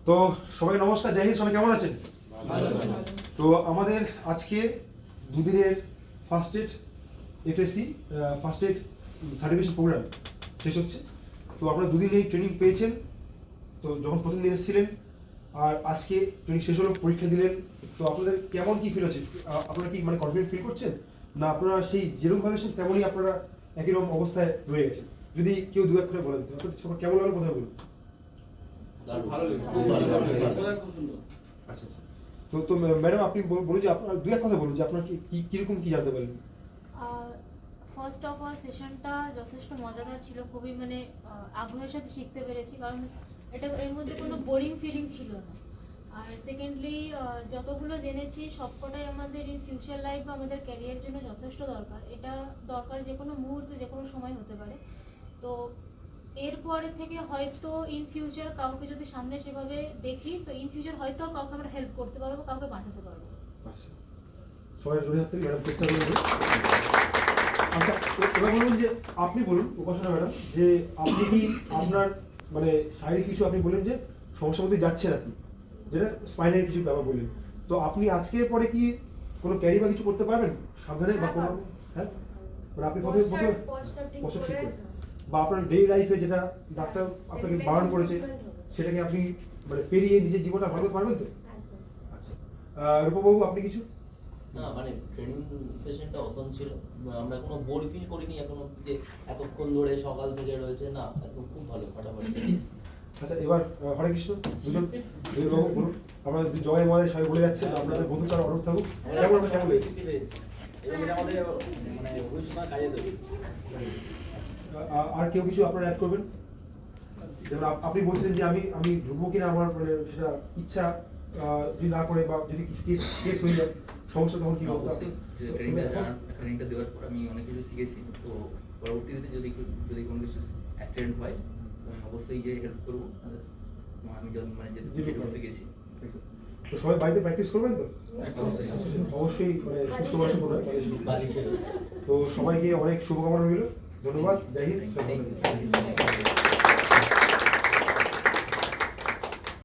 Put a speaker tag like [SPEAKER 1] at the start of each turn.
[SPEAKER 1] তো সবাই নমস্কার, জয় হিন্দ। সবাই কেমন আছেন? তো আমাদের আজকে দুদিনের first aid FSC first aid certification programme শেষ হচ্ছে। তো আপনারা দুদিন এই ট্রেনিং পেয়েছেন। তো যখন প্রথম দিন এসেছিলেন আর আজকে ট্রেনিং শেষ হলো, পরীক্ষা দিলেন, তো আপনাদের কেমন কি ফিল হচ্ছে? আপনারা কি মানে কনফিডেন্ট ফিল করছেন, না আপনারা সেই যেরকম ভাবেছেন তেমনই আপনারা একই রকম অবস্থায় রয়ে গেছেন? যদি কেউ দু এক করে বলেন, আপনাদের সবার কেমন লাগলো কথা বলুন। আচ্ছা, তো তো ম্যাডাম আপনি বলুন যে আপনার দু এক কথা বলুন যে আপনার কিরকম কি জানতে পারলেন।
[SPEAKER 2] ফার্স্ট অফ অল সেশনটা যথেষ্ট মজাদার ছিল, খুবই মানে আগ্রহের সাথে শিখতে পেরেছি, কারণ এর মধ্যে কোনো বোরিং ফিলিং ছিল না। আর সেকেন্ডলি যতগুলো জেনেছি সবকটাই আমাদের ইন ফিউচার লাইফ বা আমাদের ক্যারিয়ারের জন্য যথেষ্ট দরকার। এটা দরকার যে কোনো মুহূর্তে, যে কোনো সময় হতে পারে। তো এরপরে থেকে হয়তো ইন ফিউচার কাউকে যদি সামনে সেভাবে দেখি, তো ইন ফিউচার হয়তো কাউকে আমরা হেল্প করতে পারবো, কাউকে বাঁচাতে পারবো।
[SPEAKER 1] আচ্ছা, সবাই জোরে হাত তালি ম্যাডাম, চেষ্টা করুন। আচ্ছা, এবার বলুন যে আপনি বলুন উপাসনা ম্যাডাম, যে আপনি কি আপনার মানে শারীরিক কিছু আপনি বললেন যে সমস্যার মধ্যে যাচ্ছেন আপনি, যেটা স্পাইনের কিছু ব্যাপার বললেন, তো আপনি আজকের পরে কি কোনো ক্যারি বা কিছু করতে পারবেন সাবধানে বা কোনো? হ্যাঁ, মানে আপনি প্রথমে ঠিক করে বা আপনার ডেইলি লাইফে যেটা ডাক্তার আপনাকে বারণ করেছে সেটাকে আপনি মানে পেরিয়ে নিজের জীবনটা ভালো করতে পারবেন তো? আচ্ছা, রূপবাবু আপনি কিছু?
[SPEAKER 3] না, মানে ট্রেনিং সেশনটা অসম ছিল। আমরা কোনো বোর ফিল করিনি এখনো, যে এতক্ষণ ধরে সকাল থেকে রয়েছে, না একদম খুব ভালো ফাটাফাটি।
[SPEAKER 1] আচ্ছা, এবার হরে কৃষ্ণ দুজন বলুন। আমরা জয় ময় সবাই বলে যাচ্ছে, আপনাদের বন্ধু তারা অরূপ থাকুক। কেমন কেমন লেগেছে? আর কেউ কিছু আপনারা অ্যাড করবেন? যেমন আপনি বলছিলেন যে আমি ঢুকবো কিনা, আমার মানে সেটা ইচ্ছা যদি না করে বা যদি কিছু কেস হয়ে যায় সমস্যা, তখন কি হবে?
[SPEAKER 4] ট্রেনিংটা দেওয়ার পর আমি অনেক কিছু শিখেছি। তো পরবর্তীতে যদি কোনো কিছু অ্যাক্সিডেন্ট হয় আমি অবশ্যই গিয়ে হেল্প করবো। আমি মানে যেটুকু শিখেছি।
[SPEAKER 1] তো সবাই বাড়িতে প্র্যাকটিস করবেন তো? অবশ্যই মানে সুস্থ মানুষ করবেন। তো সবাইকে অনেক শুভকামনা রইল। ধন্যবাদ, জয় হিন্দ।